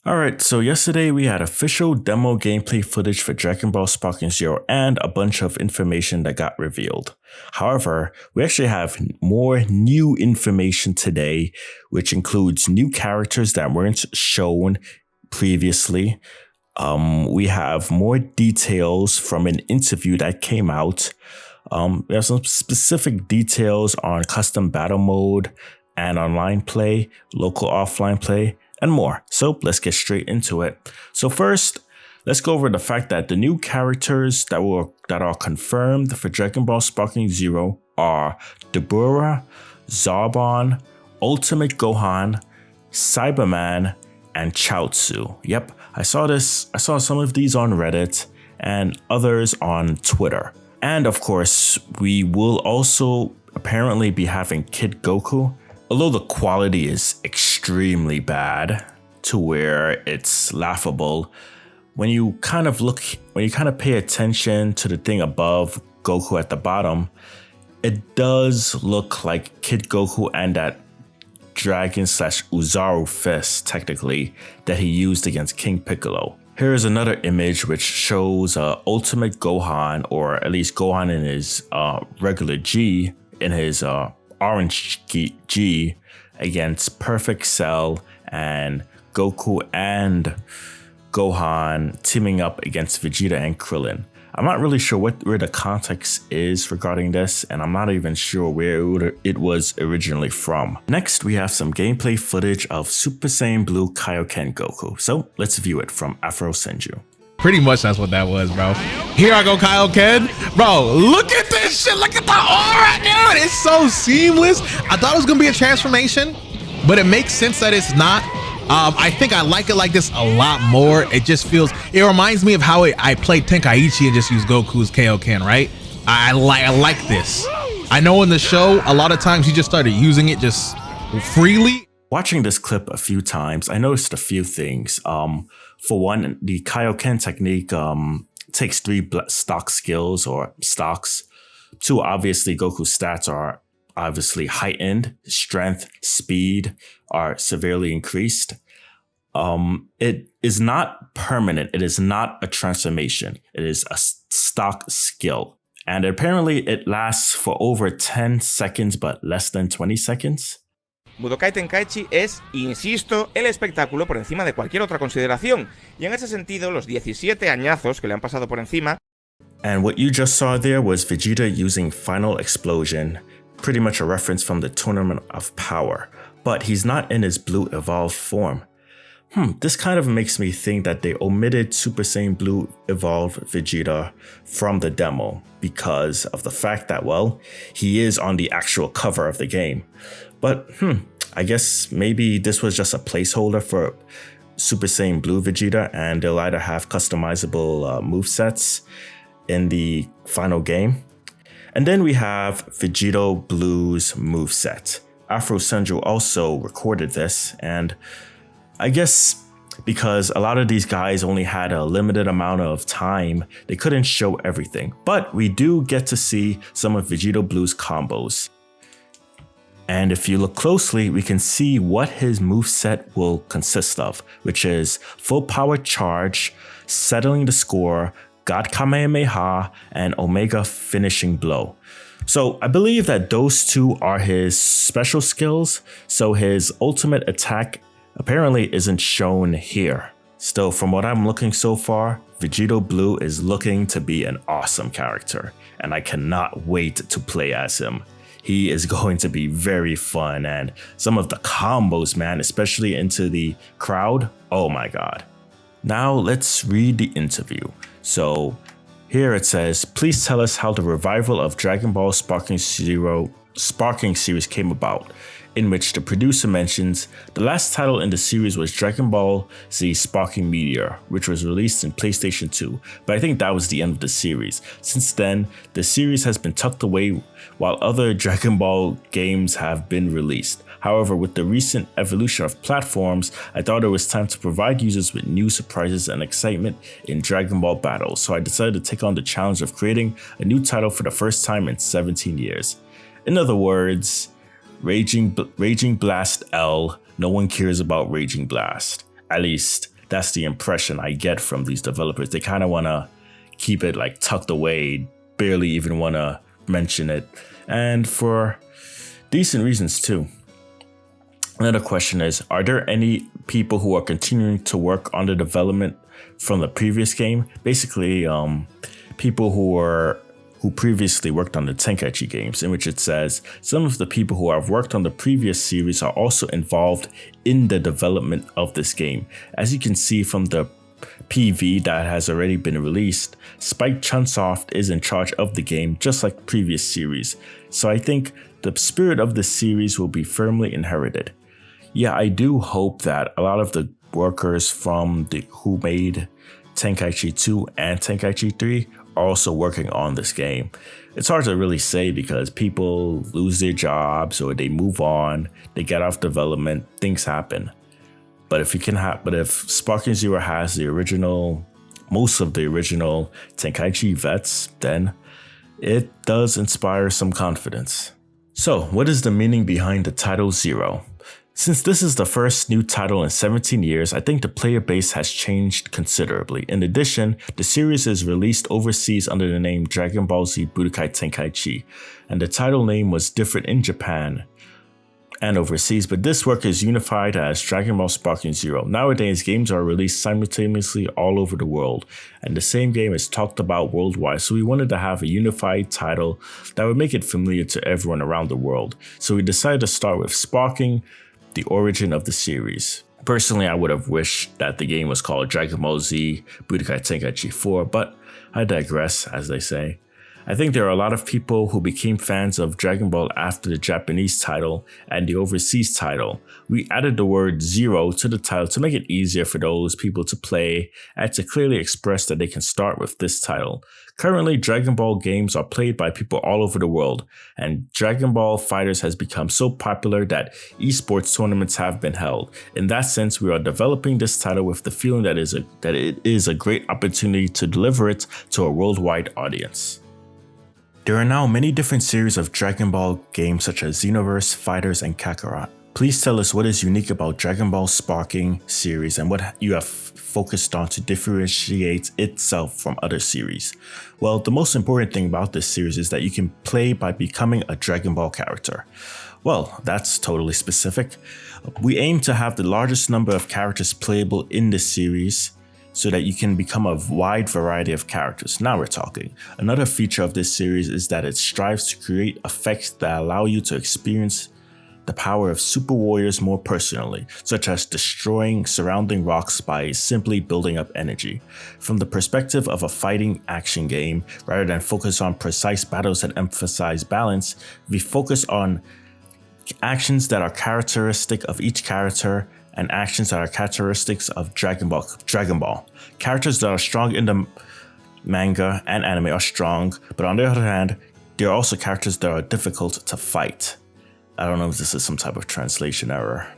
Alright, so yesterday we had official demo gameplay footage for Dragon Ball Sparking Zero and a bunch of information that got revealed. However, we actually have more new information today, which includes new characters that weren't shown previously. We have more details from an interview that came out. We have some specific details on custom battle mode and online play, local offline play, and more. So let's get straight into it. So first, let's go over the fact that the new characters that are confirmed for Dragon Ball Sparking Zero are Dabura, Zarbon, Ultimate Gohan, Saibaman, and Chaozu. Yep, I saw some of these on Reddit and others on Twitter. And of course, we will also apparently be having Kid Goku. Although the quality is extremely bad to where it's laughable, when you kind of pay attention to the thing above Goku at the bottom, it does look like Kid Goku and that Dragon / Uzaru fist, technically, that he used against King Piccolo. Here is another image which shows Ultimate Gohan, or at least Gohan in his regular G, in his orange G against Perfect Cell and Goku and Gohan teaming up against Vegeta and Krillin. I'm not really sure where the context is regarding this, and I'm not even sure where it was originally from. Next, we have some gameplay footage of Super Saiyan Blue Kaioken Goku. So let's view it from Afro Senju. Pretty much that's what that was, bro. Here I go, Kaioken. Bro, look at this shit. Look at the aura, dude. It's so seamless. I thought it was going to be a transformation, but it makes sense that it's not. I think I like it like this a lot more. It just feels, it reminds me of how I played Tenkaichi and just used Goku's Kaioken, right? I like this. I know in the show, a lot of times he just started using it just freely. Watching this clip a few times, I noticed a few things. For one, the Kaioken technique takes 3 stock skills or stocks. 2, obviously, Goku's stats are obviously heightened. Strength, speed are severely increased. It is not permanent. It is not a transformation. It is a stock skill. And apparently it lasts for over 10 seconds, but less than 20 seconds. Budokai Tenkaichi es, insisto, el espectáculo por encima de cualquier otra consideración, y en ese sentido los 17 añazos que le han pasado por encima. And what you just saw there was Vegeta using Final Explosion, pretty much a reference from the Tournament of Power, but he's not in his blue evolved form. This kind of makes me think that they omitted Super Saiyan Blue evolved Vegeta from the demo because of the fact that, well, he is on the actual cover of the game. But I guess maybe this was just a placeholder for Super Saiyan Blue Vegeta, and they'll either have customizable movesets in the final game. And then we have Vegito Blue's moveset. Afro Senju also recorded this, and I guess because a lot of these guys only had a limited amount of time, they couldn't show everything. But we do get to see some of Vegito Blue's combos. And if you look closely, we can see what his moveset will consist of, which is full power charge, settling the score, God Kamehameha, and Omega finishing blow. So I believe that those 2 are his special skills, so his ultimate attack apparently isn't shown here. Still, from what I'm looking so far, Vegito Blue is looking to be an awesome character, and I cannot wait to play as him. He is going to be very fun, and some of the combos, man, especially into the crowd, oh my god. Now let's read the interview. So here it says, please tell us how the revival of Dragon Ball Sparking series came about, in which the producer mentions the last title in the series was Dragon Ball Z Sparking Meteor, which was released in PlayStation 2, but I think that was the end of the series. Since then, the series has been tucked away while other Dragon Ball games have been released. However, with the recent evolution of platforms, I thought it was time to provide users with new surprises and excitement in Dragon Ball battles, so I decided to take on the challenge of creating a new title for the first time in 17 years. In other words, Raging Blast L, no one cares about Raging Blast. At least, that's the impression I get from these developers. They kind of want to keep it like tucked away, barely even want to mention it, and for decent reasons too. Another question is, are there any people who are continuing to work on the development from the previous game? Basically, people who previously worked on the Tenkaichi games, in which it says some of the people who have worked on the previous series are also involved in the development of this game. As you can see from the PV that has already been released, Spike Chunsoft is in charge of the game, just like previous series. So I think the spirit of the series will be firmly inherited. Yeah, I do hope that a lot of the workers from who made Tenkaichi 2 and Tenkaichi 3 are also working on this game. It's hard to really say because people lose their jobs or they move on, they get off development, things happen. But if Sparking Zero has most of the original Tenkaichi vets, then it does inspire some confidence. So, what is the meaning behind the title Zero? Since this is the first new title in 17 years, I think the player base has changed considerably. In addition, the series is released overseas under the name Dragon Ball Z Budokai Tenkaichi, and the title name was different in Japan and overseas, but this work is unified as Dragon Ball Sparking Zero. Nowadays, games are released simultaneously all over the world, and the same game is talked about worldwide, so we wanted to have a unified title that would make it familiar to everyone around the world. So we decided to start with Sparking, the origin of the series. Personally, I would have wished that the game was called Dragon Ball Z Budokai Tenkaichi 4, but I digress, as they say. I think there are a lot of people who became fans of Dragon Ball after the Japanese title and the overseas title. We added the word Zero to the title to make it easier for those people to play and to clearly express that they can start with this title. Currently, Dragon Ball games are played by people all over the world, and Dragon Ball FighterZ has become so popular that esports tournaments have been held. In that sense, we are developing this title with the feeling that it is a great opportunity to deliver it to a worldwide audience. There are now many different series of Dragon Ball games such as Xenoverse, FighterZ, and Kakarot. Please tell us what is unique about Dragon Ball Sparking series and what you have focused on to differentiate itself from other series. Well, the most important thing about this series is that you can play by becoming a Dragon Ball character. Well, that's totally specific. We aim to have the largest number of characters playable in this series so that you can become a wide variety of characters. Now we're talking. Another feature of this series is that it strives to create effects that allow you to experience the power of super warriors more personally, such as destroying surrounding rocks by simply building up energy. From the perspective of a fighting action game, rather than focus on precise battles that emphasize balance, we focus on actions that are characteristic of each character and actions that are characteristics of Dragon Ball. Characters that are strong in the manga and anime are strong, but on the other hand, there are also characters that are difficult to fight. I don't know if this is some type of translation error.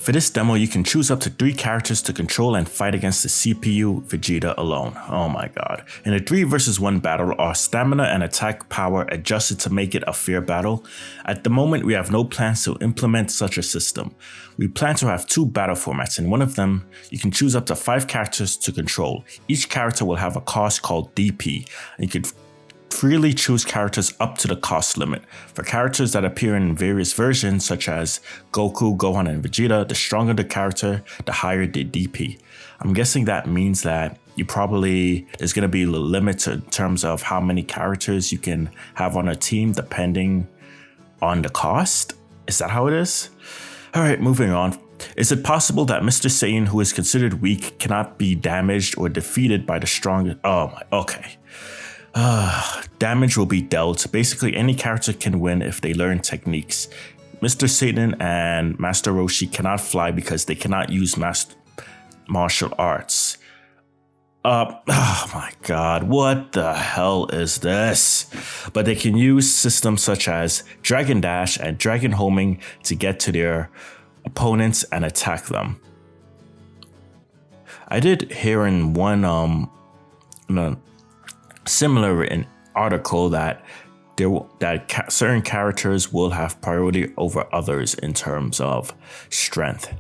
For this demo, you can choose up to 3 characters to control and fight against the CPU Vegeta alone. Oh my god. In a 3 vs 1 battle, our stamina and attack power adjusted to make it a fair battle. At the moment, we have no plans to implement such a system. We plan to have 2 battle formats. In one of them, you can choose up to 5 characters to control. Each character will have a cost called DP, and you can freely choose characters up to the cost limit. For characters that appear in various versions such as Goku, Gohan, and Vegeta, the stronger the character, the higher the DP. I'm guessing that means that there's going to be a limit in terms of how many characters you can have on a team depending on the cost. Is that how it is? Alright, moving on. Is it possible that Mr. Saiyan, who is considered weak, cannot be damaged or defeated by the strongest? Okay. Damage will be dealt. Basically, any character can win if they learn techniques. Mr. Satan and Master Roshi cannot fly because they cannot use martial arts. Oh my god, what the hell is this? But they can use systems such as Dragon Dash and Dragon Homing to get to their opponents and attack them. I did hear in one similar in article that certain characters will have priority over others in terms of strength.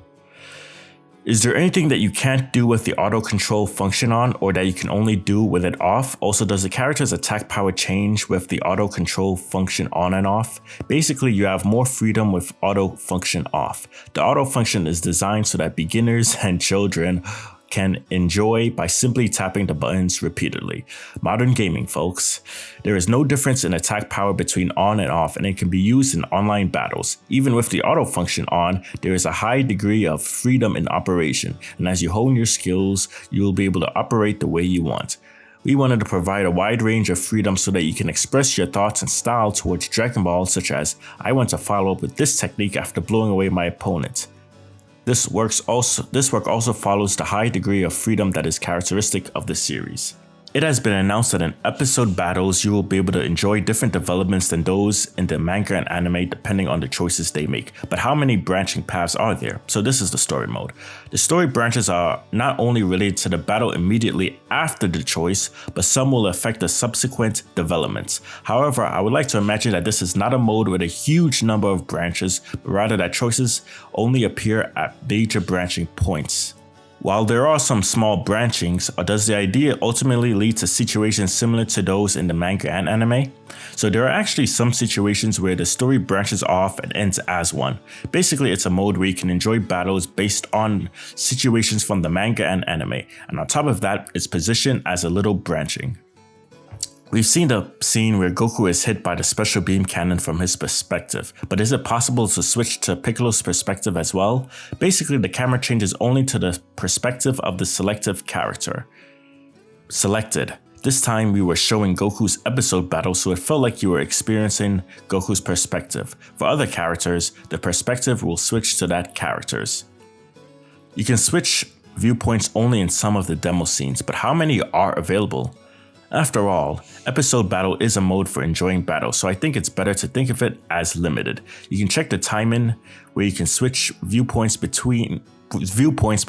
Is there anything that you can't do with the auto control function on, or that you can only do with it off? Also, does the character's attack power change with the auto control function on and off? Basically, you have more freedom with auto function off. The auto function is designed so that beginners and children can enjoy by simply tapping the buttons repeatedly. Modern gaming, folks. There is no difference in attack power between on and off, and it can be used in online battles. Even with the auto function on, there is a high degree of freedom in operation, and as you hone your skills, you will be able to operate the way you want. We wanted to provide a wide range of freedom so that you can express your thoughts and style towards Dragon Ball, such as, I want to follow up with this technique after blowing away my opponent. This work also follows the high degree of freedom that is characteristic of the series. It has been announced that in episode battles, you will be able to enjoy different developments than those in the manga and anime depending on the choices they make. But how many branching paths are there? So this is the story mode. The story branches are not only related to the battle immediately after the choice, but some will affect the subsequent developments. However, I would like to imagine that this is not a mode with a huge number of branches, but rather that choices only appear at major branching points. While there are some small branchings, does the idea ultimately lead to situations similar to those in the manga and anime? So there are actually some situations where the story branches off and ends as one. Basically, it's a mode where you can enjoy battles based on situations from the manga and anime, and on top of that, it's positioned as a little branching. We've seen the scene where Goku is hit by the special beam cannon from his perspective, but is it possible to switch to Piccolo's perspective as well? Basically, the camera changes only to the perspective of the selected character. Selected. This time we were showing Goku's episode battle, so it felt like you were experiencing Goku's perspective. For other characters, the perspective will switch to that character's. You can switch viewpoints only in some of the demo scenes, but how many are available? After all, episode battle is a mode for enjoying battle, so I think it's better to think of it as limited. You can check the timing where you can switch viewpoints by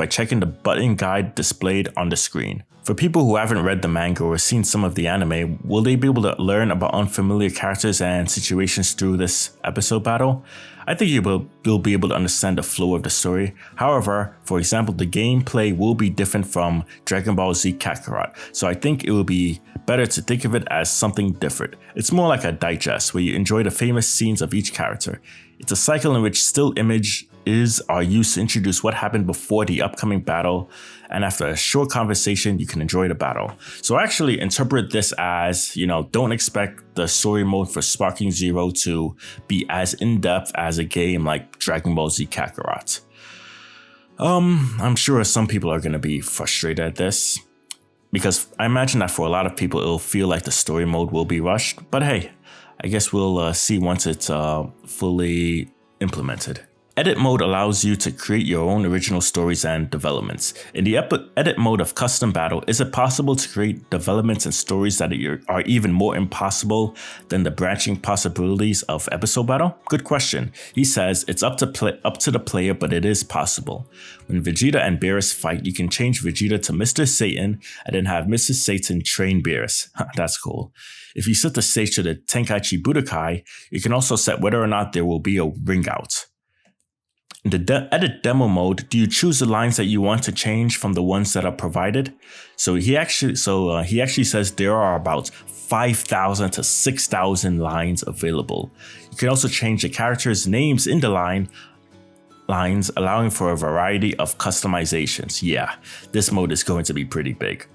checking the button guide displayed on the screen. For people who haven't read the manga or seen some of the anime, will they be able to learn about unfamiliar characters and situations through this episode battle? I think you'll be able to understand the flow of the story. However, for example, the gameplay will be different from Dragon Ball Z Kakarot, so I think it will be better to think of it as something different. It's more like a digest where you enjoy the famous scenes of each character. It's a cycle in which still images are used to introduce what happened before the upcoming battle, and after a short conversation, you can enjoy the battle. So I actually interpret this as, don't expect the story mode for Sparking Zero to be as in-depth as a game like Dragon Ball Z Kakarot. I'm sure some people are going to be frustrated at this, because I imagine that for a lot of people, it'll feel like the story mode will be rushed, but hey, I guess we'll see once it's fully implemented. Edit mode allows you to create your own original stories and developments. In the edit mode of custom battle, is it possible to create developments and stories that are even more impossible than the branching possibilities of episode battle? Good question. He says it's up to the player, but it is possible. When Vegeta and Beerus fight, you can change Vegeta to Mr. Satan and then have Mr. Satan train Beerus. That's cool. If you set the stage to the Tenkaichi Budokai, you can also set whether or not there will be a ring out. In the edit demo mode, do you choose the lines that you want to change from the ones that are provided? So he actually says there are about 5,000 to 6,000 lines available. You can also change the characters' names in the lines, allowing for a variety of customizations. Yeah, this mode is going to be pretty big.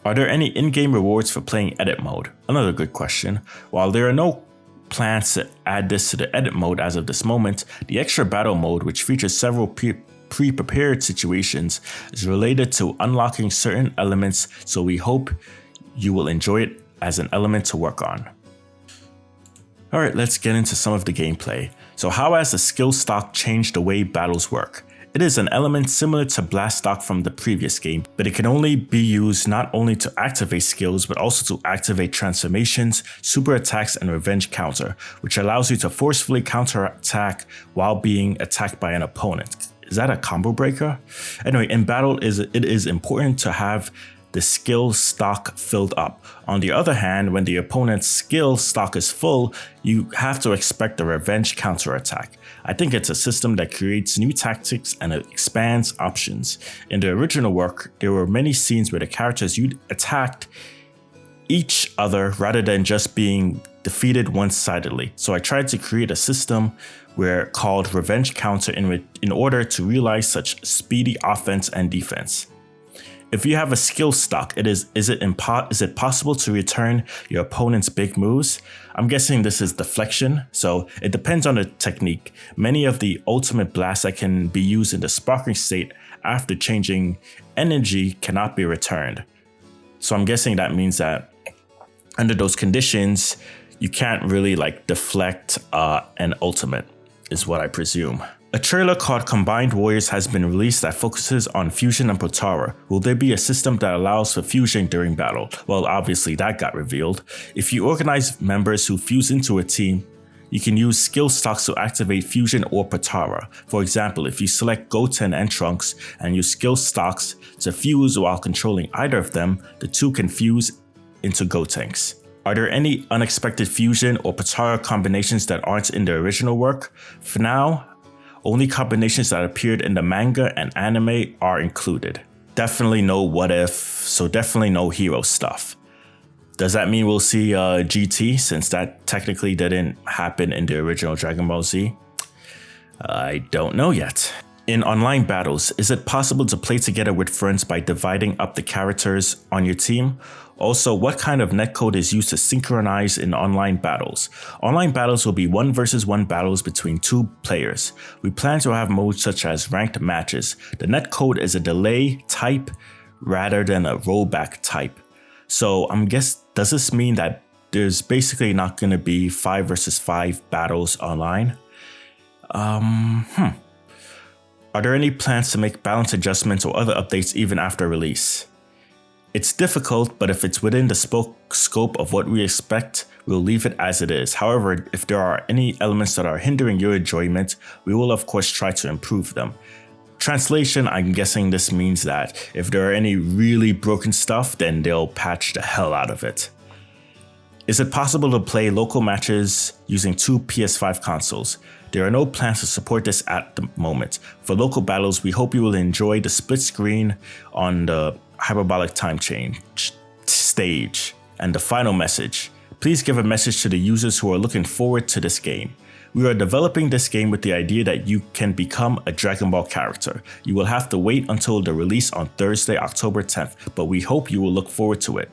Are there any in-game rewards for playing edit mode? Another good question. While there are no plans to add this to the edit mode as of this moment, the extra battle mode, which features several pre-prepared situations, is related to unlocking certain elements, so we hope you will enjoy it as an element to work on. Alright, let's get into some of the gameplay. So how has the skill stock changed the way battles work? It is an element similar to Blast Stock from the previous game, but it can only be used not only to activate skills, but also to activate transformations, super attacks, and revenge counter, which allows you to forcefully counterattack while being attacked by an opponent. Is that a combo breaker? Anyway, in battle, it is important to have the skill stock filled up. On the other hand, when the opponent's skill stock is full, you have to expect a revenge counterattack. I think it's a system that creates new tactics and it expands options. In the original work, there were many scenes where the characters you attacked each other rather than just being defeated one-sidedly. So I tried to create a system called Revenge Counter in order to realize such speedy offense and defense. If you have a skill stock, is it possible to return your opponent's big moves? I'm guessing this is deflection, so it depends on the technique. Many of the ultimate blasts that can be used in the sparking state after changing energy cannot be returned. So I'm guessing that means that under those conditions, you can't really deflect an ultimate, is what I presume. A trailer called Combined Warriors has been released that focuses on fusion and Potara. Will there be a system that allows for fusion during battle? Well, obviously that got revealed. If you organize members who fuse into a team, you can use skill stocks to activate fusion or Potara. For example, if you select Goten and Trunks and use skill stocks to fuse while controlling either of them, the two can fuse into Gotenks. Are there any unexpected fusion or Potara combinations that aren't in the original work? For now, only combinations that appeared in the manga and anime are included. Definitely no what if, so definitely no hero stuff. Does that mean we'll see GT, since that technically didn't happen in the original Dragon Ball Z? I don't know yet. In online battles, is it possible to play together with friends by dividing up the characters on your team? Also, what kind of netcode is used to synchronize in online battles? Online battles will be 1 versus 1 battles between 2 players. We plan to have modes such as ranked matches. The netcode is a delay type rather than a rollback type. So does this mean that there's basically not going to be 5 versus 5 battles online? Are there any plans to make balance adjustments or other updates even after release? It's difficult, but if it's within the scope of what we expect, we'll leave it as it is. However, if there are any elements that are hindering your enjoyment, we will of course try to improve them. Translation, I'm guessing this means that if there are any really broken stuff, then they'll patch the hell out of it. Is it possible to play local matches using 2 PS5 consoles? There are no plans to support this at the moment. For local battles, we hope you will enjoy the split screen on the hyperbolic time change stage. And the final message, please give a message to the users who are looking forward to this game. We are developing this game with the idea that you can become a Dragon Ball character. You will have to wait until the release on Thursday, October 10th, but we hope you will look forward to it.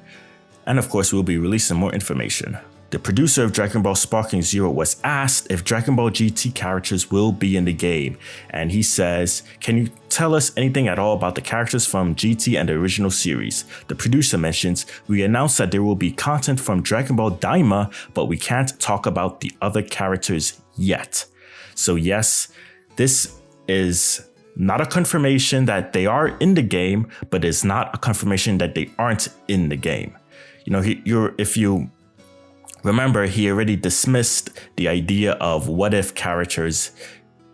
And of course, we'll be releasing more information. The producer of Dragon Ball Sparking Zero was asked if Dragon Ball GT characters will be in the game, and he says, "Can you tell us anything at all about the characters from GT and the original series?" The producer mentions, "We announced that there will be content from Dragon Ball Daima, but we can't talk about the other characters yet." So yes, this is not a confirmation that they are in the game, but it's not a confirmation that they aren't in the game. You know, if you remember, he already dismissed the idea of what if characters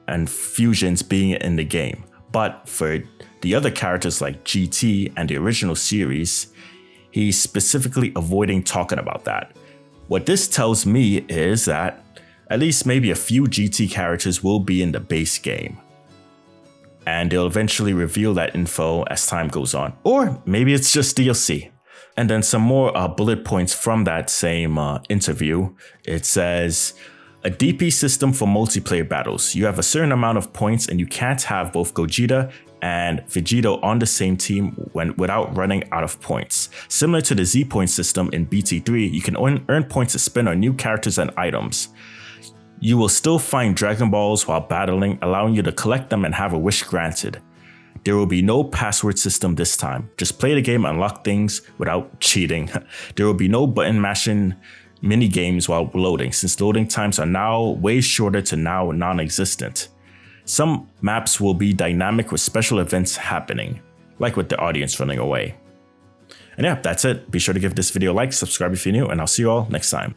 and fusions being in the game. But for the other characters like GT and the original series, he's specifically avoiding talking about that. What this tells me is that at least maybe a few GT characters will be in the base game. And they'll eventually reveal that info as time goes on. Or maybe it's just DLC. And then some more bullet points from that same interview. It says, a DP system for multiplayer battles. You have a certain amount of points and you can't have both Gogeta and Vegito on the same team without running out of points. Similar to the Z point system in BT3, you can earn points to spend on new characters and items. You will still find Dragon Balls while battling, allowing you to collect them and have a wish granted. There will be no password system this time. Just play the game and unlock things without cheating. There will be no button mashing mini games while loading, since loading times are now way shorter to now non-existent. Some maps will be dynamic with special events happening, like with the audience running away. And yeah, that's it. Be sure to give this video a like, subscribe if you're new, and I'll see you all next time.